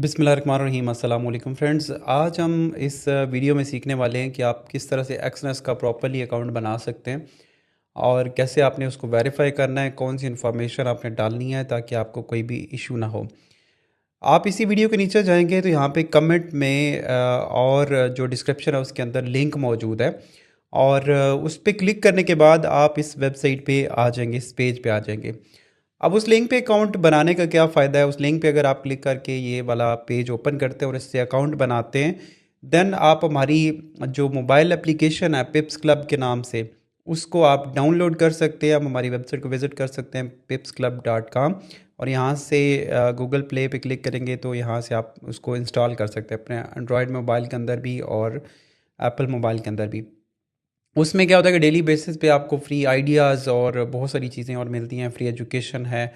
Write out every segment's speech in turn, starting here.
बिस्मिल्लाहिर्रहमानिर्रहीम अस्सलाम वालेकुम फ्रेंड्स। आज हम इस वीडियो में सीखने वाले हैं कि आप किस तरह से एक्सनेस का प्रॉपर्ली अकाउंट बना सकते हैं और कैसे आपने उसको वेरीफाई करना है, कौन सी इन्फॉर्मेशन आपने डालनी है ताकि आपको कोई भी इशू ना हो। आप इसी वीडियो के नीचे जाएंगे तो यहाँ पे कमेंट में और जो डिस्क्रिप्शन है उसके अंदर लिंक मौजूद है और उस पर क्लिक करने के बाद आप इस वेबसाइट पे आ जाएंगे, इस पेज पे आ जाएंगे। अब उस लिंक पे अकाउंट बनाने का क्या फ़ायदा है? उस लिंक पे अगर आप क्लिक करके ये वाला पेज ओपन करते हैं और इससे अकाउंट बनाते हैं, देन आप हमारी जो मोबाइल एप्लीकेशन है पिप्स क्लब के नाम से, उसको आप डाउनलोड कर सकते हैं। आप हमारी वेबसाइट को विज़िट कर सकते हैं pipsclub.com और यहाँ से गूगल प्ले पे क्लिक करेंगे तो यहाँ से आप उसको इंस्टॉल कर सकते हैं अपने एंड्रॉयड मोबाइल के अंदर भी और एप्पल मोबाइल के अंदर भी। उसमें क्या होता है कि डेली बेसिस पे आपको फ्री आइडियाज़ और बहुत सारी चीज़ें और मिलती हैं, फ्री एजुकेशन है।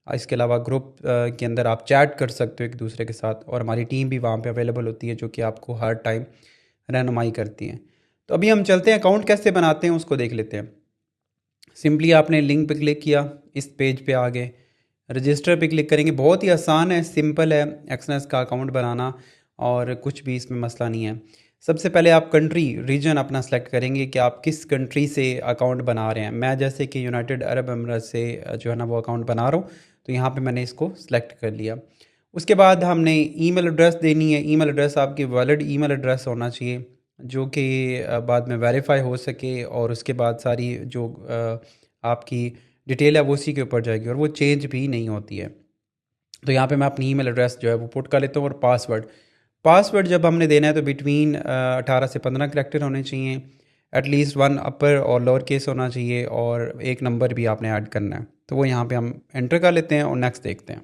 इसके अलावा ग्रुप के अंदर आप चैट कर सकते हो एक दूसरे के साथ और हमारी टीम भी वहाँ पे अवेलेबल होती है जो कि आपको हर टाइम रहनुमाई करती हैं। तो अभी हम चलते हैं, अकाउंट कैसे बनाते हैं उसको देख लेते हैं। सिंपली आपने लिंक पे क्लिक किया, इस पेज पे आ गए, रजिस्टर पे क्लिक करेंगे। बहुत ही आसान है, सिंपल है एक्सनेस का अकाउंट बनाना और कुछ भी इसमें मसला नहीं है। सबसे पहले आप कंट्री रीजन अपना सेलेक्ट करेंगे कि आप किस कंट्री से अकाउंट बना रहे हैं। मैं जैसे कि यूनाइटेड अरब अमीरात से जो है ना वो अकाउंट बना रहा हूँ, तो यहाँ पे मैंने इसको सेलेक्ट कर लिया। उसके बाद हमने ईमेल एड्रेस देनी है। ईमेल एड्रेस आपकी वैलिड ईमेल एड्रेस होना चाहिए जो कि बाद में वेरीफाई हो सके और उसके बाद सारी जो आपकी डिटेल है वो उसी के ऊपर जाएगी और वो चेंज भी नहीं होती है। तो यहाँ पे मैं अपनी ईमेल एड्रेस जो है वो पुट कर लेता हूँ और पासवर्ड पासवर्ड जब हमने देना है तो बिटवीन 18 से 15 करैक्टर होने चाहिए। एटलीस्ट वन अपर और लोअर केस होना चाहिए और एक नंबर भी आपने ऐड करना है। तो वो यहाँ पे हम एंटर कर लेते हैं और नेक्स्ट देखते हैं।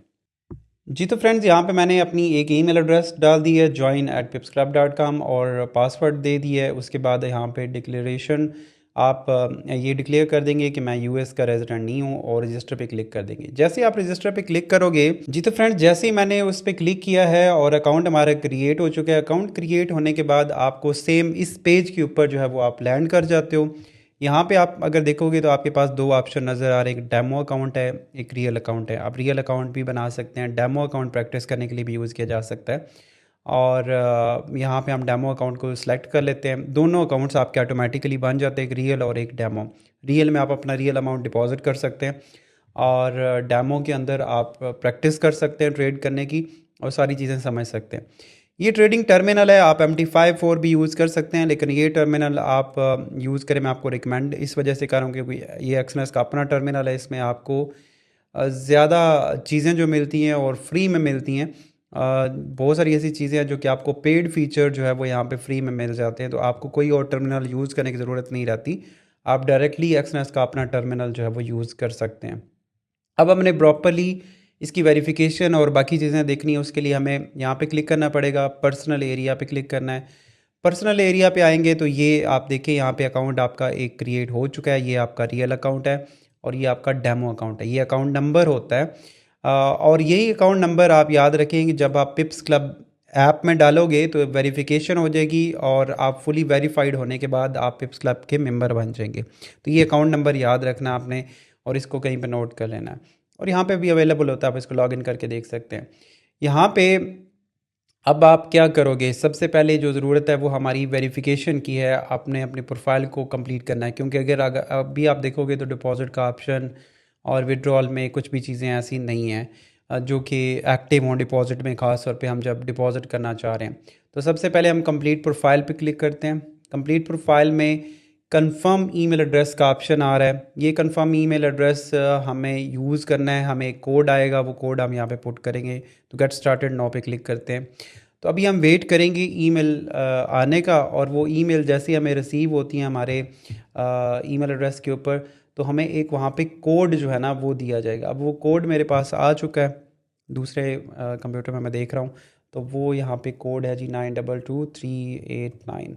जी तो फ्रेंड्स, यहाँ पे मैंने अपनी एक ईमेल एड्रेस डाल दी है join@pipsclub.com और पासवर्ड दे दिया है। उसके बाद यहाँ पे डिक्लेरेशन आप ये डिक्लेयर कर देंगे कि मैं यूएस का रेजिडेंट नहीं हूँ और रजिस्टर पे क्लिक कर देंगे। जैसे आप रजिस्टर पे क्लिक करोगे, जी तो फ्रेंड्स जैसे ही मैंने उस पर क्लिक किया है और अकाउंट हमारा क्रिएट हो चुका है। अकाउंट क्रिएट होने के बाद आपको सेम इस पेज के ऊपर जो है वो आप लैंड कर जाते हो। यहाँ पे आप अगर देखोगे तो आपके पास दो ऑप्शन नज़र आ रहे हैं, एक डेमो अकाउंट है, एक रियल अकाउंट है। आप रियल अकाउंट भी बना सकते हैं, डेमो अकाउंट प्रैक्टिस करने के लिए भी यूज़ किया जा सकता है। और यहाँ पे हम डेमो अकाउंट को सिलेक्ट कर लेते हैं। दोनों अकाउंट्स आपके ऑटोमेटिकली बन जाते हैं, एक रियल और एक डेमो। रियल में आप अपना रियल अमाउंट डिपॉजिट कर सकते हैं और डेमो के अंदर आप प्रैक्टिस कर सकते हैं ट्रेड करने की और सारी चीज़ें समझ सकते हैं। ये ट्रेडिंग टर्मिनल है, आप MT54 भी यूज़ कर सकते हैं, लेकिन ये टर्मिनल आप यूज़ करें मैं आपको रिकमेंड इस वजह से कर रहा हूँ क्योंकि ये एक्सनेस का अपना टर्मिनल है। इसमें आपको ज़्यादा चीज़ें जो मिलती हैं और फ्री में मिलती हैं। बहुत सारी ऐसी चीज़ें हैं जो कि आपको पेड फीचर जो है वो यहाँ पे फ्री में मिल जाते हैं, तो आपको कोई और टर्मिनल यूज़ करने की ज़रूरत नहीं रहती। आप डायरेक्टली एक्सनेस का अपना टर्मिनल जो है वो यूज़ कर सकते हैं। अब हमने प्रॉपरली इसकी वेरिफिकेशन और बाकी चीज़ें देखनी है, उसके लिए हमें यहाँ पे क्लिक करना पड़ेगा। पर्सनल एरिया पे क्लिक करना है। पर्सनल एरिया पे आएंगे तो ये आप देखिए यहाँ पे अकाउंट आपका एक क्रिएट हो चुका है। ये आपका रियल अकाउंट है और ये आपका डेमो अकाउंट है। ये अकाउंट नंबर होता है और यही अकाउंट नंबर आप याद रखेंगे जब आप पिप्स क्लब ऐप में डालोगे तो वेरिफिकेशन हो जाएगी और आप फुली वेरीफाइड होने के बाद आप पिप्स क्लब के मेंबर बन जाएंगे। तो ये अकाउंट नंबर याद रखना आपने और इसको कहीं पे नोट कर लेना है और यहाँ पे भी अवेलेबल होता है, आप इसको लॉगिन करके देख सकते हैं। यहाँ पे अब आप क्या करोगे, सबसे पहले जो ज़रूरत है वो हमारी वेरिफिकेशन की है। आपने अपनी प्रोफाइल को कंप्लीट करना है क्योंकि अगर अभी आप देखोगे तो डिपॉजिट का ऑप्शन और विड्रॉल में कुछ भी चीज़ें ऐसी नहीं हैं जो कि एक्टिव हों डिपॉजिट में, ख़ास तौर पे हम जब डिपॉजिट करना चाह रहे हैं। तो सबसे पहले हम कंप्लीट प्रोफाइल पे क्लिक करते हैं। कंप्लीट प्रोफाइल में कंफर्म ईमेल एड्रेस का ऑप्शन आ रहा है। ये कंफर्म ईमेल एड्रेस हमें यूज़ करना है। हमें एक कोड आएगा, वो कोड हम यहाँ पे पुट करेंगे। तो गेट स्टार्टेड नाउ पे क्लिक करते हैं। तो अभी हम वेट करेंगे ईमेल आने का और वो ईमेल जैसे हमें रिसीव होती हैं हमारे ईमेल एड्रेस के ऊपर तो हमें एक वहाँ पे कोड जो है ना वो दिया जाएगा। अब वो कोड मेरे पास आ चुका है, दूसरे कंप्यूटर में मैं देख रहा हूँ। तो वो यहाँ पे कोड है जी 922389।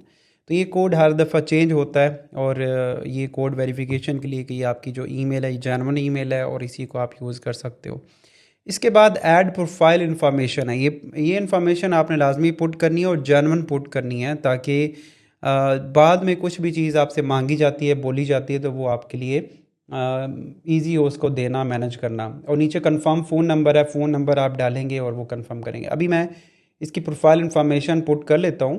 तो ये कोड हर दफ़ा चेंज होता है और ये कोड वेरिफिकेशन के लिए कि ये आपकी जो ईमेल है ये जेन्युइन ईमेल है और इसी को आप यूज़ कर सकते हो। इसके बाद ऐड प्रोफाइल इन्फॉर्मेशन है। ये इन्फॉर्मेशन आपने लाजमी पुट करनी है और जेन्युइन पुट करनी है ताकि बाद में कुछ भी चीज़ आपसे मांगी जाती है, बोली जाती है तो वो आपके लिए ईज़ी हो उसको देना, मैनेज करना। और नीचे कंफर्म फ़ोन नंबर है, फ़ोन नंबर आप डालेंगे और वो कंफर्म करेंगे। अभी मैं इसकी प्रोफाइल इन्फॉर्मेशन पुट कर लेता हूँ।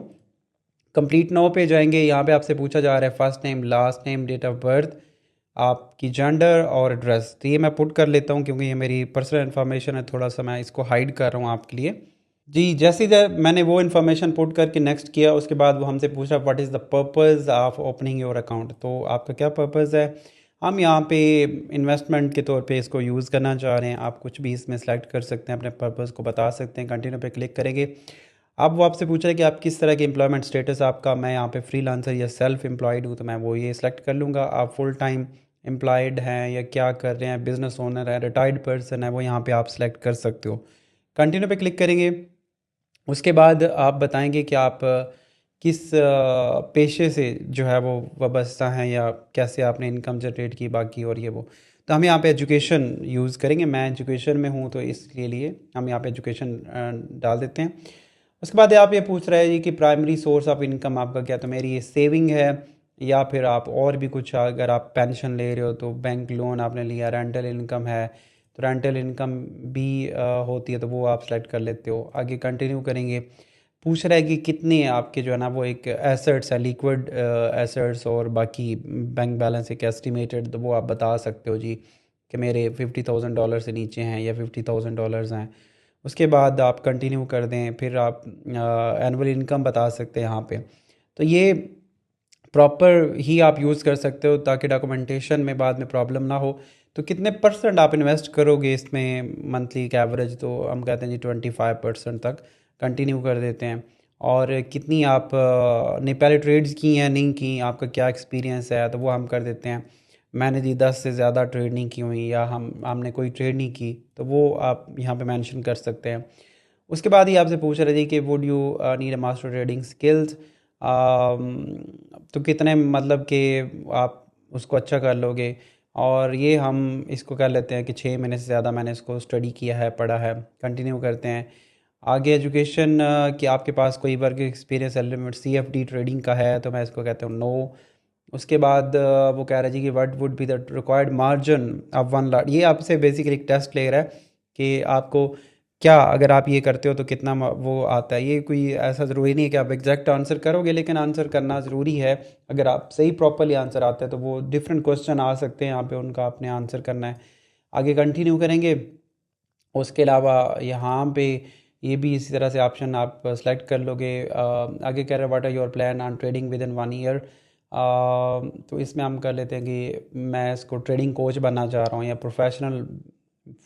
कंप्लीट नाउ पे जाएंगे, यहाँ पे आपसे पूछा जा रहा है first name, last name, date of birth, आपकी जेंडर और एड्रेस। तो ये मैं पुट कर लेता हूँ क्योंकि ये मेरी पर्सनल इन्फॉर्मेशन है, थोड़ा सा मैं इसको हाइड कर रहा हूँ आपके लिए। जी, जैसे ही मैंने वो इन्फॉर्मेशन पुट करके नेक्स्ट किया, उसके बाद वो हमसे पूछ रहा what is the purpose of opening your account. तो आपका क्या पर्पज़ है? हम यहाँ पे इन्वेस्टमेंट के तौर पे इसको यूज़ करना चाह रहे हैं। आप कुछ भी इसमें सेलेक्ट कर सकते हैं, अपने पर्पज़ को बता सकते हैं। कंटिन्यू पे क्लिक करेंगे। अब वो आपसे पूछ रहा है कि आप किस तरह के एम्प्लॉयमेंट स्टेटस आपका। मैं यहाँ पे फ्रीलांसर या सेल्फ एम्प्लॉयड हूँ, तो मैं वो ये सिलेक्ट कर लूँगा। आप फुल टाइम एम्प्लॉयड हैं या क्या कर रहे हैं, बिज़नेस ओनर है, रिटायर्ड पर्सन है, वो यहाँ पे आप सेलेक्ट कर सकते हो। कंटिन्यू पे क्लिक करेंगे। उसके बाद आप बताएंगे कि आप किस पेशे से जो है वो वाबस्ता हैं या कैसे आपने इनकम जनरेट की बाकी और ये वो। तो हम यहाँ पे एजुकेशन यूज़ करेंगे। मैं एजुकेशन में हूँ तो इसके लिए हम यहाँ पे एजुकेशन डाल देते हैं। उसके बाद आप ये पूछ रहे हैं कि प्राइमरी सोर्स ऑफ इनकम आपका क्या। तो मेरी ये सेविंग है या फिर आप और भी कुछ, अगर आप पेंशन ले रहे हो तो बैंक लोन आपने लिया, रेंटल इनकम है तो रेंटल इनकम भी होती है तो वो आप सेलेक्ट कर लेते हो। आगे कंटिन्यू करेंगे। पूछ रहा है कि कितने आपके जो है ना वो एक एसेट्स है, लिक्विड एसेट्स और बाकी बैंक बैलेंस एक एस्टिमेटेड, तो वो आप बता सकते हो जी कि मेरे $50,000 से नीचे हैं या $50,000 हैं। उसके बाद आप कंटिन्यू कर दें। फिर आप एनुअल इनकम बता सकते हैं यहाँ पे। तो ये प्रॉपर ही आप यूज़ कर सकते हो ताकि डॉक्यूमेंटेशन में बाद में प्रॉब्लम ना हो। तो कितने परसेंट आप इन्वेस्ट करोगे इसमें मंथली का एवरेज, तो हम कहते हैं जी 25% तक। कंटिन्यू कर देते हैं। और कितनी आप ने पहले ट्रेड्स की हैं नहीं की, आपका क्या एक्सपीरियंस है, तो वो हम कर देते हैं। मैंने जी 10 से ज़्यादा ट्रेड नहीं की हुई या हमने कोई ट्रेड नहीं की, तो वो आप यहाँ पे मेंशन कर सकते हैं। उसके बाद ही आपसे पूछ रहे थे कि would you need a master trading skills. तो कितने मतलब कि आप उसको अच्छा कर लोगे। और ये हम इसको कर लेते हैं कि 6 महीने से ज़्यादा मैंने इसको स्टडी किया है, पढ़ा है। कंटिन्यू करते हैं। आगे एजुकेशन कि आपके पास कोई work experience element CFD trading का है, तो मैं इसको कहता हूँ नो। उसके बाद वो कह रहा है जी कि what would be the required margin of 1 lakh. ये आपसे बेसिकली एक टेस्ट ले रहा है कि आपको क्या, अगर आप ये करते हो तो कितना वो आता है। ये कोई ऐसा ज़रूरी नहीं है कि आप एग्जैक्ट आंसर करोगे, लेकिन आंसर करना ज़रूरी है। अगर आप सही प्रॉपरली आंसर आता है तो वो डिफरेंट क्वेश्चन आ सकते हैं यहाँ पे, उनका आपने आंसर करना है। आगे कंटिन्यू करेंगे। उसके अलावा यहाँ पे ये भी इसी तरह से ऑप्शन आप सेलेक्ट कर लोगे। आगे कह रहे हैं what are your plan on trading within 1 year. तो इसमें हम कर लेते हैं कि मैं इसको ट्रेडिंग कोच बनना चाह रहा हूँ या प्रोफेशनल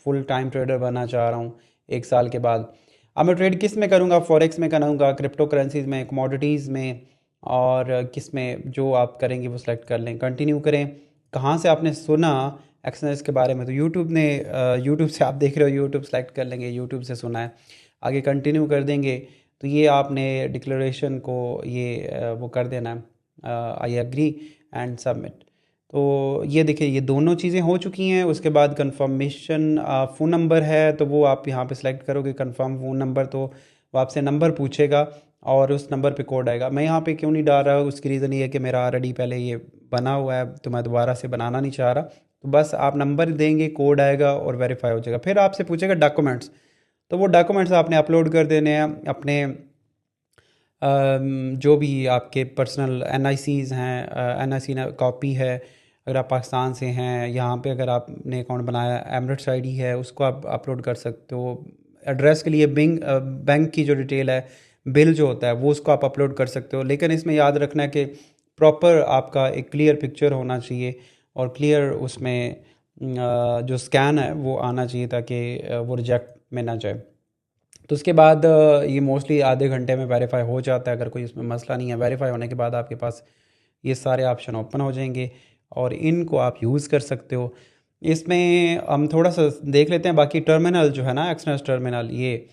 फुल टाइम ट्रेडर बनना चाह रहा हूँ 1 साल के बाद। अब मैं ट्रेड किस में करूँगा, फॉरेक्स में करूँगा, क्रिप्टो करेंसीज में, कमोडिटीज़ में, और किस में जो आप करेंगे वो सिलेक्ट कर लें। कंटिन्यू करें। कहाँ से आपने सुना एक्सरसाइज के बारे में, तो यूट्यूब ने यूट्यूब से आप देख रहे हो, यूट्यूब सेलेक्ट कर लेंगे, यूट्यूब से सुना है। आगे कंटिन्यू कर देंगे। तो ये आपने डिक्लेरेशन को ये वो कर देना है, आई एग्री एंड सबमिट। तो ये देखिए ये दोनों चीज़ें हो चुकी हैं। उसके बाद कंफर्मेशन फ़ोन नंबर है, तो वो आप यहाँ पे सेलेक्ट करोगे कंफर्म फ़ोन नंबर, तो वो आपसे नंबर पूछेगा और उस नंबर पे कोड आएगा। मैं यहाँ पे क्यों नहीं डाल रहा, उसकी रीज़न ये है कि मेरा ऑलरेडी पहले ये बना हुआ है, तो मैं दोबारा से बनाना नहीं चाह रहा। तो बस आप नंबर देंगे, कोड आएगा और वेरीफाई हो जाएगा। फिर आपसे पूछेगा डॉक्यूमेंट्स, तो वो डॉक्यूमेंट्स आपने अपलोड कर देने हैं अपने जो भी आपके पर्सनल NICs हैं, NIC कॉपी है अगर आप पाकिस्तान से हैं, यहाँ पे अगर आपने अकाउंट बनाया एमरेट्स ID है उसको आप अपलोड कर सकते हो। एड्रेस के लिए बैंक की जो डिटेल है, बिल जो होता है वो उसको आप अपलोड कर सकते हो। लेकिन इसमें याद रखना है कि प्रॉपर आपका एक क्लियर पिक्चर होना चाहिए और क्लियर उसमें जो स्कैन है वो आना चाहिए ताकि वो रिजेक्ट में ना जाए। तो उसके बाद ये मोस्टली आधे घंटे में वेरीफाई हो जाता है, अगर कोई इसमें मसला नहीं है। वेरीफाई होने के बाद आपके पास ये सारे ऑप्शन ओपन हो जाएंगे और इनको आप यूज़ कर सकते हो। इसमें हम थोड़ा सा देख लेते हैं बाकी टर्मिनल जो है ना, एक्सनस टर्मिनल, ये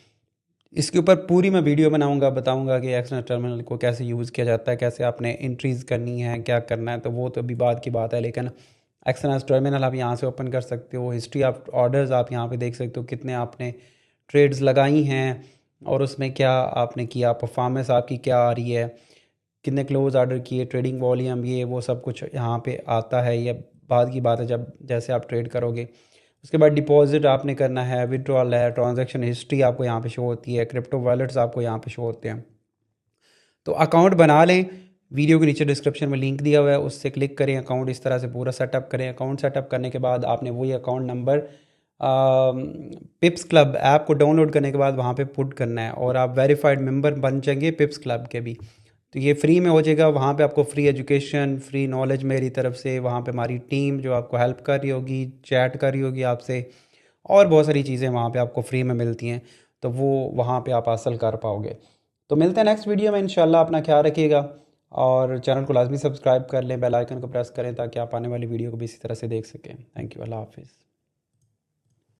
इसके ऊपर पूरी मैं वीडियो बनाऊंगा, बताऊंगा कि एक्सनस टर्मिनल को कैसे यूज़ किया जाता है, कैसे आपने एंट्रीज़ करनी है, क्या करना है। तो वो तो अभी बाद की बात है, लेकिन एक्सनस टर्मिनल आप यहाँ से ओपन कर सकते हो। हिस्ट्री ऑफ ऑर्डर्स आप यहाँ पे देख सकते हो, कितने आपने ट्रेड्स लगाई हैं और उसमें क्या आपने किया, परफॉर्मेंस आपकी क्या आ रही है, कितने क्लोज ऑर्डर किए, ट्रेडिंग वॉल्यूम, ये वो सब कुछ यहाँ पे आता है। ये बाद की बात है जब जैसे आप ट्रेड करोगे। उसके बाद डिपॉजिट आपने करना है, विड्रॉल है, ट्रांजैक्शन हिस्ट्री आपको यहाँ पे शो होती है, क्रिप्टो वॉलेट्स आपको यहाँ पे शो होते हैं। तो अकाउंट बना लें, वीडियो के नीचे डिस्क्रिप्शन में लिंक दिया हुआ है, उससे क्लिक करें, अकाउंट इस तरह से पूरा सेटअप करें। अकाउंट सेटअप करने के बाद आपने वही अकाउंट नंबर पिप्स क्लब ऐप को डाउनलोड करने के बाद वहाँ पे पुट करना है और आप वेरीफाइड मेंबर बन जाएंगे पिप्स क्लब के भी। तो ये फ्री में हो जाएगा, वहाँ पे आपको फ्री एजुकेशन, फ्री नॉलेज मेरी तरफ से, वहाँ पे हमारी टीम जो आपको हेल्प कर रही होगी, चैट कर रही होगी आपसे, और बहुत सारी चीज़ें वहाँ पे आपको फ्री में मिलती हैं, तो वो वहाँ पे आप हासिल कर पाओगे। तो मिलते हैं नेक्स्ट वीडियो में इंशाल्लाह। अपना ख्याल रखिएगा और चैनल को लाजमी सब्सक्राइब कर लें, बेल आइकन को प्रेस करें ताकि आप आने वाली वीडियो को भी इसी तरह से देख सकें। थैंक यू, अल्लाह हाफिज़।